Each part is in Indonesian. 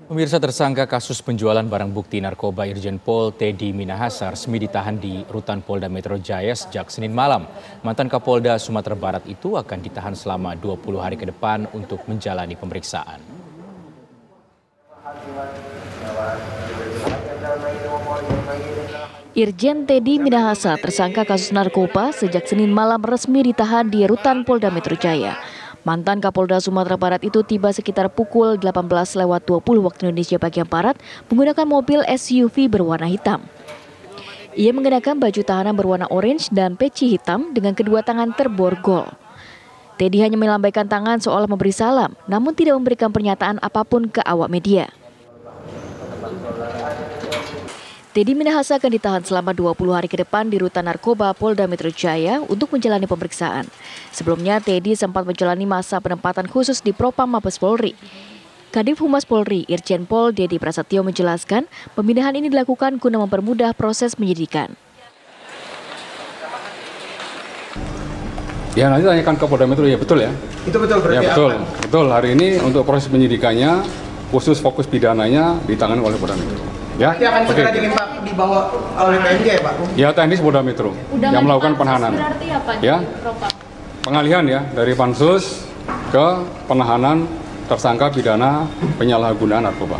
Pemirsa, tersangka kasus penjualan barang bukti narkoba Irjen Pol Teddy Minahasa resmi ditahan di Rutan Polda Metro Jaya sejak Senin malam. Mantan Kapolda Sumatera Barat itu akan ditahan selama 20 hari ke depan untuk menjalani pemeriksaan. Irjen Teddy Minahasa, tersangka kasus narkoba, sejak Senin malam resmi ditahan di Rutan Polda Metro Jaya. Mantan Kapolda Sumatera Barat itu tiba sekitar pukul 18.20 waktu Indonesia bagian Barat menggunakan mobil SUV berwarna hitam. Ia mengenakan baju tahanan berwarna orange dan peci hitam dengan kedua tangan terborgol. Teddy hanya melambaikan tangan seolah memberi salam, namun tidak memberikan pernyataan apapun ke awak media. Teddy Minahasa akan ditahan selama 20 hari ke depan di Rutan Narkoba Polda Metro Jaya untuk menjalani pemeriksaan. Sebelumnya, Teddy sempat menjalani masa penempatan khusus di Propam Mabes Polri. Kadif Humas Polri, Irjen Pol Dedy Prasetyo menjelaskan, pemindahan ini dilakukan guna mempermudah proses penyidikan. Ya, nanti tanyakan ke Polda Metro, ya betul ya? Itu betul berarti ya, betul, apa? Betul. Hari ini untuk proses penyidikannya, khusus fokus pidananya ditangani oleh Polda Metro. Ya, nanti akan segera dilimpah dibawa oleh PNJ ya Pak? Ya, teknis Polda Metro yang melakukan penahanan. Berarti apa? Ya, pengalihan ya dari Pansus ke penahanan tersangka pidana penyalahgunaan narkoba.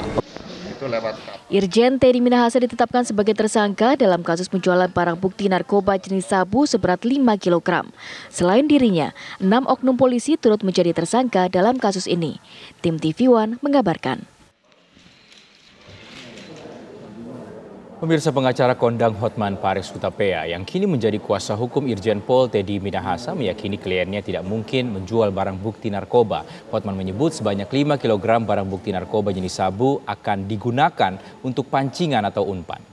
Itu lewat. Irjen Teddy Minahasa ditetapkan sebagai tersangka dalam kasus penjualan barang bukti narkoba jenis sabu seberat 5 kg. Selain dirinya, 6 oknum polisi turut menjadi tersangka dalam kasus ini. Tim TV One mengabarkan. Pemirsa, pengacara kondang Hotman Paris Hutapea yang kini menjadi kuasa hukum Irjen Pol Teddy Minahasa meyakini kliennya tidak mungkin menjual barang bukti narkoba. Hotman menyebut sebanyak 5 kg barang bukti narkoba jenis sabu akan digunakan untuk pancingan atau umpan.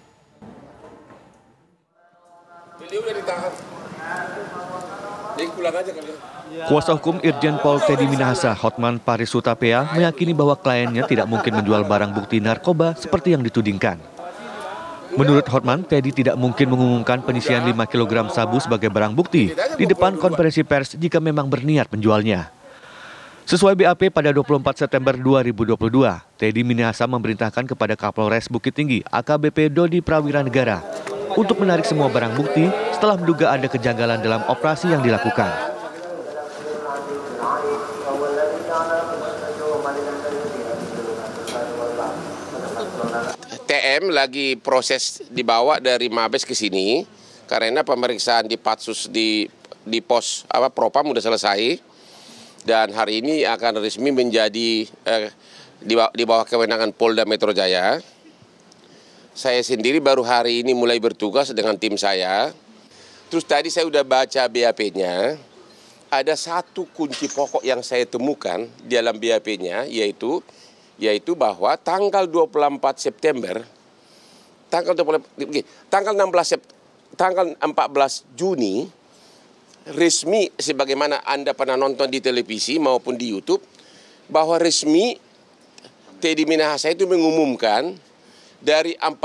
Kuasa hukum Irjen Pol Teddy Minahasa, Hotman Paris Hutapea, meyakini bahwa kliennya tidak mungkin menjual barang bukti narkoba seperti yang ditudingkan. Menurut Hotman, Teddy tidak mungkin mengumumkan penyisian 5 kg sabu sebagai barang bukti di depan konferensi pers jika memang berniat menjualnya. Sesuai BAP pada 24 September 2022, Teddy Minahasa memerintahkan kepada Kapolres Bukit Tinggi AKBP Dodi Prawiranegara untuk menarik semua barang bukti setelah menduga ada kejanggalan dalam operasi yang dilakukan. TM lagi proses dibawa dari Mabes ke sini karena pemeriksaan di Patsus di pos Propam udah selesai dan hari ini akan resmi menjadi di bawah kewenangan Polda Metro Jaya. Saya sendiri baru hari ini mulai bertugas dengan tim saya. Terus tadi saya udah baca BAP-nya. Ada satu kunci pokok yang saya temukan di dalam BAP-nya yaitu bahwa tanggal 24 September, tanggal 14 Juni, resmi sebagaimana Anda pernah nonton di televisi maupun di YouTube, bahwa resmi Teddy Minahasa itu mengumumkan dari 40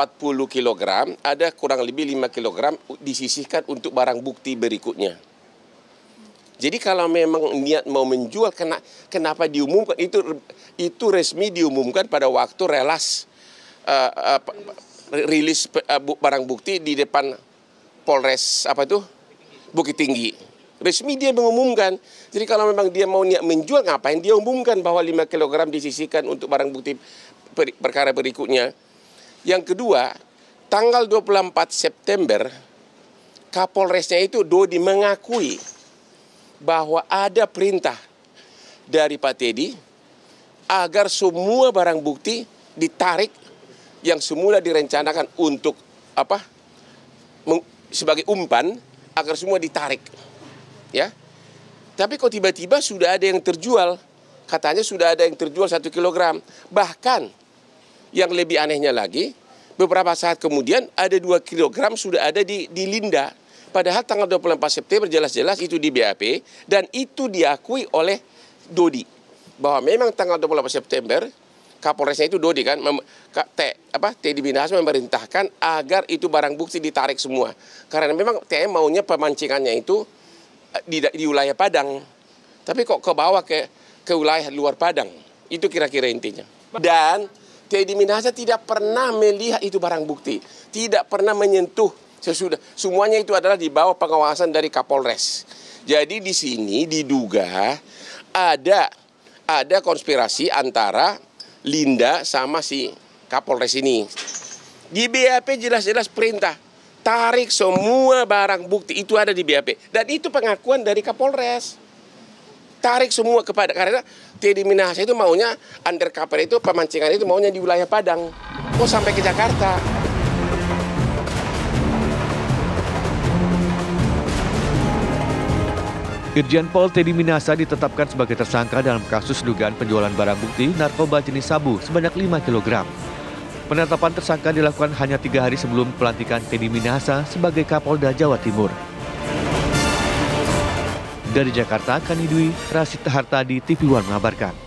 kg, ada kurang lebih 5 kg disisihkan untuk barang bukti berikutnya. Jadi kalau memang niat mau menjual, kenapa diumumkan? Itu resmi diumumkan pada waktu rilis barang bukti di depan Polres Bukit Tinggi. Resmi dia mengumumkan. Jadi kalau memang dia mau niat menjual, ngapain dia umumkan bahwa 5 kg disisihkan untuk barang bukti perkara berikutnya. Yang kedua, tanggal 24 September, Kapolresnya itu Dodi mengakui bahwa ada perintah dari Pak Teddy agar semua barang bukti ditarik yang semula direncanakan untuk sebagai umpan, agar semua ditarik, ya. Tapi kok tiba-tiba sudah ada yang terjual, katanya sudah ada yang terjual 1 kg. Bahkan yang lebih anehnya lagi, beberapa saat kemudian ada 2 kg sudah ada di Linda. Padahal tanggal 24 September jelas-jelas itu di BAP dan itu diakui oleh Dodi. Bahwa memang tanggal 28 September, Kapolresnya itu Dodi kan, Teddy Minahasa memerintahkan agar itu barang bukti ditarik semua. Karena memang TM maunya pemancingannya itu di wilayah Padang. Tapi kok ke bawah ke wilayah luar Padang. Itu kira-kira intinya. Dan Teddy Minahasa tidak pernah melihat itu barang bukti, tidak pernah menyentuh sesudah. Semuanya itu adalah di bawah pengawasan dari Kapolres. Jadi di sini diduga ada konspirasi antara Linda sama si Kapolres ini. Di BAP jelas-jelas perintah tarik semua barang bukti, itu ada di BAP. Dan itu pengakuan dari Kapolres. Tarik semua karena Teddy Minahasa itu maunya undercover itu, pemancingan itu maunya di wilayah Padang. Sampai ke Jakarta. Irjen Pol Teddy Minahasa ditetapkan sebagai tersangka dalam kasus dugaan penjualan barang bukti narkoba jenis sabu sebanyak 5 kg. Penetapan tersangka dilakukan hanya 3 hari sebelum pelantikan Teddy Minahasa sebagai Kapolda Jawa Timur. Dari Jakarta, Kani Dwi, Rasid Hartadi, TV One mengabarkan.